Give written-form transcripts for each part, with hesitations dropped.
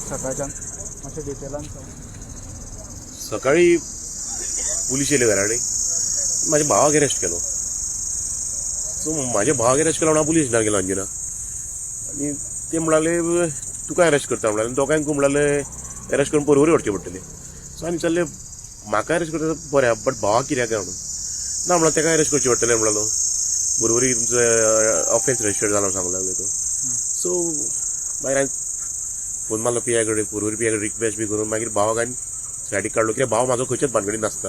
सकाळच्यान मातशें डिटेलान सांग. सकाळी पुलीस येयले घरा कडेन म्हाज्या भावाक अरेस्ट केलो. सो म्हाज्या भावाक अरेस्ट केलो म्हणून हांव पुलीस स्टेशनार गेलो अंजुना आनी ते म्हणले तुका अरेस्ट करता म्हणलें दोगांयक म्हणलें अरेस्ट करून परवरी व्हरचें पडटलें. सो आमी चल्ले म्हाका अरेस्ट करता बरें बट भावाक कित्याक म्हणून ना म्हणल्यार तेका अरेस्ट करचें पडटलें म्हणलो परवरी तुमचो ऑफेन्स रजिस्टर्ड जाला सांगूंक लागलो तो. सो मागीर हांवें फोन मारलो पिया कडेन परवरी पिया कडेन रिक्वेस्ट बी करून मागीर भावाक हांवें सायडीक काडलो कित्याक भाव म्हाजो खंयच्याच भानगडीन नासता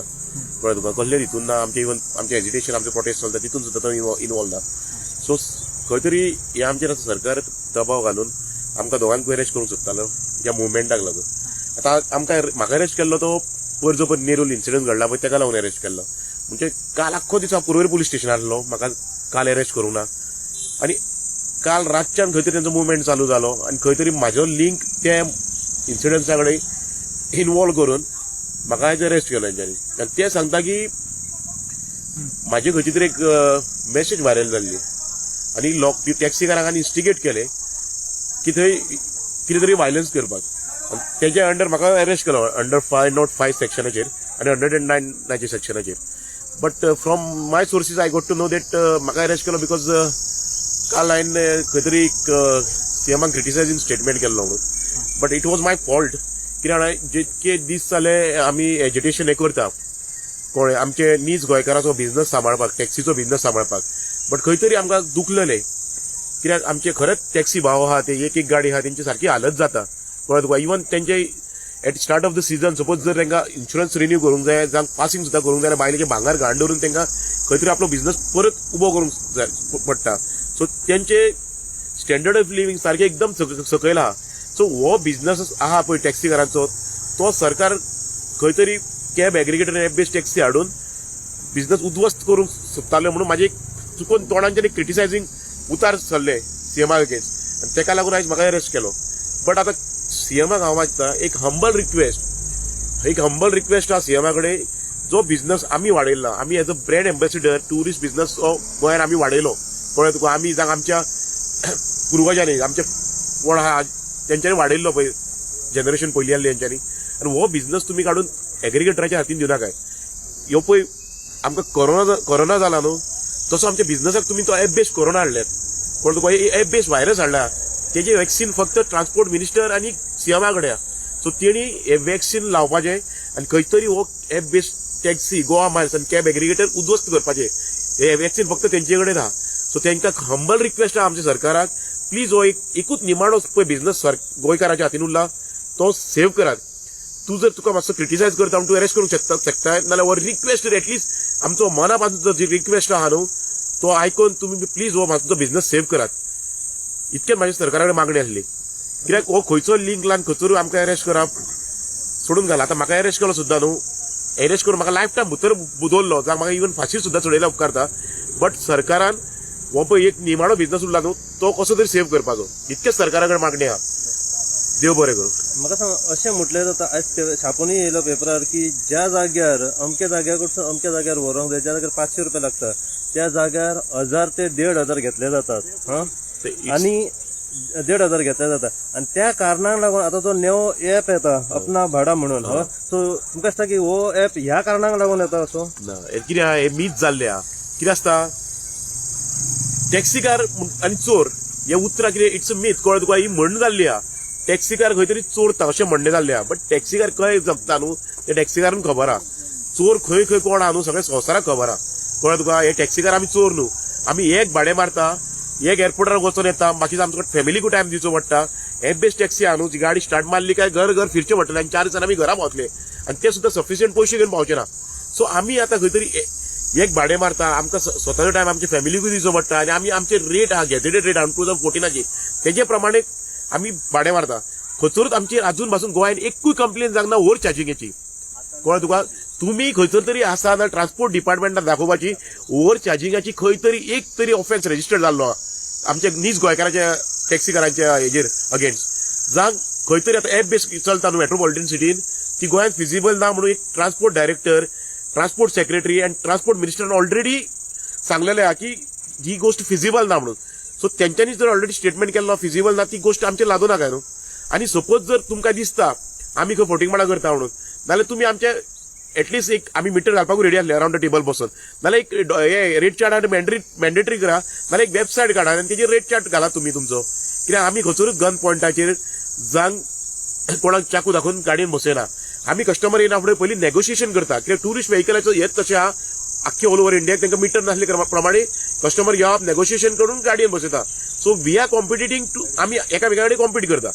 कळ्ळें तुका कसले हितून ना आमचे इवन आमचे एजिटेशन आमचे प्रोटेस्ट चलता तितून सुद्दां तो इनवॉल्व ना. सो खंय तरी हे आमचेर सरकार दबाव घालून आमकां दोगांकूय अरेस्ट करूंक सोदतालो ह्या मुवमेंटाक लागून. आतां आमकां म्हाका अरेस्ट केल्लो तो पयर जो नेरूल इन्सिडंट घडला पळय तेका लागून अरेस्ट केल्लो. म्हणजे काल आख्खो दीस हांव परवरी पुलीस स्टेशनार आसलो म्हाका काल अरेस्ट करूंक ना आनी काल रातच्यान खंय तरी तेंचो मुवमेंट चालू जालो आनी खंय तरी म्हाजो लिंक त्या इन्सिडंट्सा कडेन इनवॉल्व करून म्हाका आयज अरेस्ट केलो तेंच्यांनी. आनी ते सांगता की म्हाजी खंयची तरी एक मॅसेज व्हायरल जाल्ली आनी लोक टॅक्सीकारांक इन्स्टिगेट केले की थंय कितें तरी वायलन्स करपाक आनी तेच्या अंडर म्हाका अरेस्ट केलो अंडर 505 सेक्शनाचेर आनी 109 सेक्शनाचेर. But from my sources I got to know that म्हाका अरेस्ट केलो बिकॉज काल हांवें खंय तरी सीएमाक क्रिटिसायजींग स्टेटमेंट केल्लो म्हणून. But it was my fault कित्याक जितके दीस जाले आमी एजिटेशन हें करता कोण आमचे नीज गोंयकाराचो बिझनस सांबाळपाक टॅक्सीचो बिझनस सांबाळपाक. बट खंय तरी आमकां दुखलेले कित्याक आमचे खरेंच टॅक्सी भाव आहा ते एक गाडी आहा तेंची सारकी हालत जाता कळ्ळें तुका. इवन तेंचे at start of the season suppose जर तांकां इन्शुरन्स रिन्यू करूंक जाय जावं पासिंग सुद्दां करूंक जाय बायलेचे भांगर घाण धरून तांकां खंय तरी आपलो बिझनस परत उबो करूंक जाय पडटा. सो तेंचे स्टँडर्ड ऑफ लिव्हिंग सारकें एकदम सकयल आहा. सो हो बिझनस आहा पळय टॅक्सीकारांचो तो सरकार खंय तरी cab aggregator app based taxi हाडून बिझनस उद्ध्वस्त करूंक सोदताले म्हणून म्हाजे चुकून तोंडांच्यानी क्रिटिसायजींग उतार चल्ले सीएमाक अगेन्स्ट आनी तेका लागून आयज म्हाका अरेस्ट केलो. बट आतां सीएमाक हांव मागता एक हंबल रिक्वेस्ट आहा सीएमा कडेन जो बिझनस आमी वाडयला आमी as a brand ambassador tourist business गोंयांत आमी वाडयलो कळ्ळें तुका. आमी जावं आमच्या पुर्वजांनी आमचे कोण आहा तेंच्यांनी वाडयल्लो पळय जनरेशन पयलीं आसली तेंच्यांनी आनी हो बिझनस तुमी काडून एग्रिगेटराच्या हातीन दिवनाकाय. ह्यो पळय आमकां कोरोना जाला न्हू तसो आमच्या बिझनसाक तुमी तो एप बेस्ड कोरोना हाडल्यात पण तुका एप बेस्ड व्हायरस हाडला तेजे वॅक्सीन फक्त ट्रान्सपोर्ट मिनिस्टर आनी सीएमा कडेन. सो तेणी हे वॅक्सीन लावपाचें आनी खंय तरी हो app based taxi Goa Miles आनी कॅब एग्रिगेटर उद्ध्वस्त करपाचें हे वॅक्सीन फक्त तेंचे कडेन आहा. सो तेंकां हंबल रिक्वेस्ट आहा आमच्या सरकाराक प्लीज हो एकूच निमाणो पळय बिझनस गोंयकाराच्या हातीन उरला तो सेव्ह करात. तूं जर तुका मातसो क्रिटिसायज करता म्हणून तूं अरेस्ट करूंक शकता नाल्यार हो रिक्वेस्ट एटलीस्ट आमचो मना पासून जो रिक्वेस्ट आहा न्हू तो आयकून तुमी प्लीज हो मातसो बिझनस सेव्ह करात. इतकेच म्हाजी सरकारा कडेन मागणी आसली कित्याक हो खंयचो लिंक लावन खंयचो आमकां अरेस्ट करप सोडून घाला. आतां म्हाका अरेस्ट केलो सुद्दां न्हू अरेस्ट करून म्हाका लायफ टायम भितर दवरलो जावं म्हाका इवन फाशी सुद्दां चडयला उपकारता. बट सरकारान हो पळय एक निमाणो बिझनस उरला न्हू तो कसो तरी सेव्ह करपाचो इतकेच सरकारा कडेन मागणी आहा. देव बरें करूं. म्हाका सांग अशें म्हटलें जाता आयज छापूनय येयलो पेपरार की ज्या जाग्यार अमक्या जाग्यार कडसून अमक्या जाग्यार व्हरोंक जाय ज्या जाग्यार 500 रुपया लागता त्या जाग्यार 1000 ते 1500 घेतले जातात आनी 1500 घेतले जाता आनी त्या कारणाक लागून आतां तो नवो एप येता अपना भाडा म्हणून सो तुमकां दिसता की हो एप ह्या कारणाक लागून येता असो ना कितें आहा हे मीच जाल्ले आहा. कितें आसता टॅक्सीकार आनी चोर हे उतरां कितें इट्स अ मीथ कळ्ळें तुका ही म्हण जाल्ली आहा. टॅक्सीकार खंय तरी चोरता अशें म्हणणें जाल्लें आहा. बट टॅक्सीकार खंय जगता न्हू ते टॅक्सीकारांक खबर आहा. चोर खंय खंय कोण आहा न्हू सगळें संवसाराक खबर आहा कळ्ळें तुका. हे टॅक्सीकार आमी चोर न्हू आमी एक भाडें मारता एक एअरपोर्टार वचून येता बाकीचो आमचो फॅमिलीकूय टायम दिवचो पडटा. एप बेस्ड टॅक्सी आहा न्हू जी गाडी स्टार्ट मारली काय घर फिरचें पडटलें आनी 4 दिसान आमी घरा पावतले आनी ते सुद्दां सफिशियंट पयशे घेवन पावचे ना. सो आमी आतां खंय तरी एक भाडें मारता आमकां स्वताचो टायम आमच्या फॅमिलीकूय दिवचो पडटा आनी आमी आमचे रेट आहा गॅजेटेड रेट 2014ची तेजे प्रमाणे आमी भाडें मारता. खंयसरूच आमची अजून पासून गोंयांत एकूय कंप्लेन जावंक ना ओव्हर चार्जिंगेची कळ्ळें तुका. तुमी खंयसर तरी आसा ना ट्रान्सपोर्ट डिपार्टमेंटान दाखोवपाची ओव्हर चार्जिंगाची खंय तरी एक तरी ऑफेन्स रजिस्टर्ड जाल्लो आमच्या नीज गोंयकाराच्या टॅक्सीकारांच्या हेजेर अगेन्स्ट जावं खंय तरी आतां एप बेस्ड चलता न्हू मेट्रोपॉलिटन सिटीन ती गोंयांत फिजिबल ना म्हणून एक ट्रान्सपोर्ट डायरेक्टर ट्रान्सपोर्ट सेक्रेटरी आनी ट्रान्सपोर्ट मिनिस्टरान ऑलरेडी सांगलेलें आहा की ही गोष्ट फिजिबल ना म्हणून. सो तेंच्यांनी जर ऑलरेडी स्टेटमेंट केल्लो फिजिबल ना ती गोष्ट आमचेर लादूं नाका न्हू. आनी सपोज जर तुमकां दिसता आमी खंय फोटींग माडा करता म्हणून जाल्यार तुमी आमचे एटलीस्ट एक आमी मिटर घालपाकूय रेडी आसले अराउंड द टेबल बसून नाल्यार एक हे रेट चार्ट मॅन्डेटरी करा नाल्यार एक वेबसायट काडा आनी तेजेर रेट चार्ट घाला तुमी तुमचो कित्याक आमी खंयसरूच गन पॉयंटाचेर जांग कोणाक चाकू दाखोवन गाडयेन बसयना आमी कस्टमर येना फुडें पयलीं नेगोशिएशन करता कित्याक टुरिस्ट व्हेकलाचो हेच तशें आहा आख्खे ऑल ओव्हर इंडियाक तांकां मिटर नासले प्रमाणे कस्टमर येवप नेगोशिएशन करून गाडयेन बसयता सो वी आर कॉम्पिटिटींग टू आमी एकामेका कडेन कॉम्पीट करता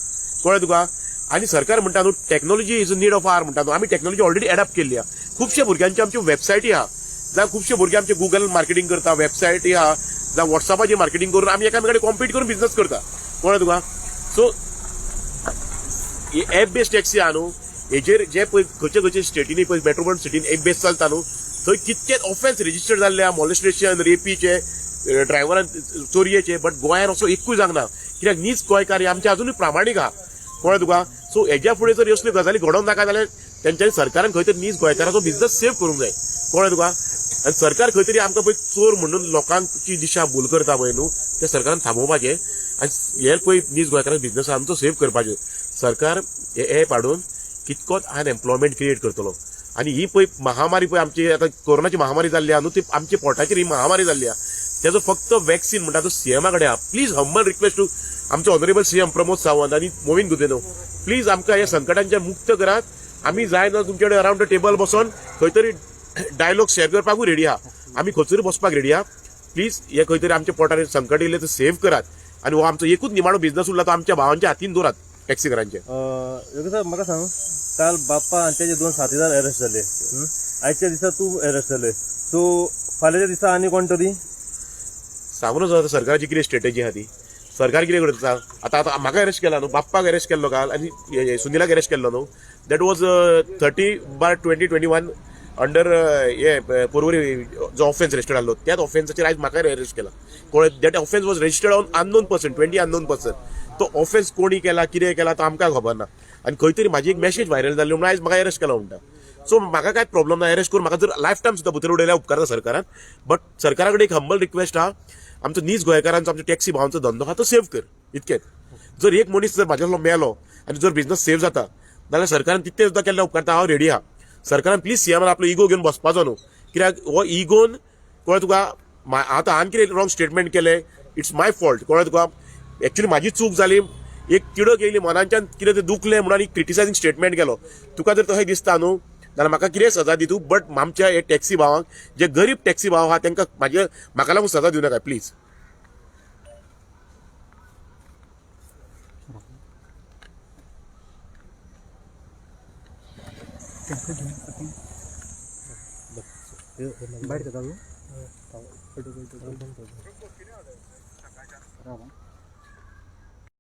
कळ्ळें तुका आनी सरकार म्हणटा न्हू technology is a need of hour म्हणटा न्हू आमी टॅक्नॉलॉजी ऑलरेडी एडॅप्ट केल्ली आहा खुबशे भुरग्यांचे आमच्यो वेबसायटी आहा जावं खुबशे भुरगे आमचे गुगल मार्केटिंग करता वेबसायटी आहा जावं वॉट्सॅपाचेर मार्केटिंग करून आमी एकामेका कडेन कॉम्पीट करून बिझनस करता कळ्ळें तुका सो एप बेस्ड टॅक्सी आहा न्हू हेजेर जे पळय खंयचे स्टेटीनी पळय मेट्रोपॉलिटन सिटीन एप बेस्ड चलता न्हू थंय कितकेच ऑफेन्स रेजिस्टर जाल्ले आहा मॉलेस्टेशन रेपीचे ड्रायव्हरान चोरयेचे बट गोंयांत असो एकूय जावना कित्याक नीज गोंयकार आमचे अजूनय प्रामाणीक आहा कळ्ळें तुका सो हेज्या फुडें जर असल्यो गजाली घडोवंक नाका जाल्यार तेंच्यांनी सरकारान खंय तरी नीज गोंयकाराचो बिझनस सेव्ह करूंक जाय कळ्ळें तुका आनी सरकार खंय तरी आमकां पळय चोर म्हणून लोकांची दिशा भूल करता पळय न्हू तें सरकारान थांबोवपाचें आनी हे पळय नीज गोंयकारांचो बिझनस आमचो सेव्ह करपाचो सरकार हे एप हाडून कितकोच अनएम्प्लॉयमेंट क्रिएट करतलो आनी ही पळय महामारी पळय आमची आतां कोरोनाची महामारी जाल्ली आहा न्हू ती आमच्या पोटाचेर ही महामारी जाल्ली आहा तेजो फक्त वॅक्सीन म्हणटा तो सीएमा कडेन आहा प्लीज हंबल रिक्वेस्ट टू आमचे ऑनरेबल सीएम प्रमोद सावंत आनी मोविन गुदिन्हो प्लीज आमकां ह्या संकटांच्या मुक्त करात आमी जाय ना तुमचे कडेन अराउंड द टेबल बसून खंय तरी डायलॉग शेअर करपाकूय रेडी आहा आमी खंयसरूय बसपाक रेडी आहा प्लीज हे खंय तरी आमच्या पोटार संकट येयलें ते सेव्ह करात आनी हो आमचो एकूच निमाणो बिझनस उरला तो आमच्या भावांच्या हातीन दवरात टॅक्सीकारांचे म्हाका सांग काल बाप्पा आनी तेजे 2 साथीदार अरेस्ट जाले आयच्या दिसा तूं अरेस्ट जाले सो फाल्यांच्या दिसा आनी कोण तरी सांगूनच आतां सरकाराची कितें स्ट्रेटेजी आहा ती सरकार कितें करता आतां म्हाका अरेस्ट केला न्हू बाप्पाक अरेस्ट केल्लो काल आनी सुनिलाक अरेस्ट केल्लो न्हू दॅट वॉज 30/2021 अंडर हे पर्वरी जो ऑफेन्स रजिस्टर्ड आसलो त्याच ऑफेन्साचेर आयज म्हाका अरेस्ट केला कळ्ळें that offence was registered on unknown person 20 unknown person तो ऑफेन्स कोणी केला कितें केला तो आमकां खबर ना आनी खंय तरी म्हाजी एक मॅसेज व्हायरल जाल्ली म्हणून आयज म्हाका अरेस्ट केला म्हणटा सो म्हाका कांय प्रॉब्लम ना अरेस्ट करून म्हाका जर लायफ टायम सुद्दां भितर उडयल्यार उपकारता सरकारान बट सरकारा कडेन एक हंबल रिक्वेस्ट आहा आमचो नीज गोंयकारांचो आमच्या टॅक्सी भावांचो धंदो आहा तो सेव्ह कर इतकेंच जर एक मनीस जर म्हाज्यालो मेलो आनी जर बिझनस सेव्ह जाता जाल्यार सरकारान तितकें सुद्दां केल्ल्या उपकारता हांव रेडी आहा सरकारान प्लीज सीएमान आपलो इगो घेवन बसपाचो न्हू कित्याक हो इगोन कळ्ळें तुका आतां हांवें कितें रॉंग स्टेटमेंट केलें इट्स माय फॉल्ट कळ्ळें तुका एक्चुअली म्हाजी चूक जाली एक तिडक येयली मनांच्यान कितें तें दुखलें म्हणून एक क्रिटिसायजींग स्टेटमेंट केलो तुका जर तशें दिसता न्हू जाल्यार म्हाका कितें सजा दितू बट आमच्या हे टॅक्सी भावांक जे गरीब टॅक्सी भाव आहा तांकां म्हाका लागून सजा दिवं नाका प्लीज बाहेर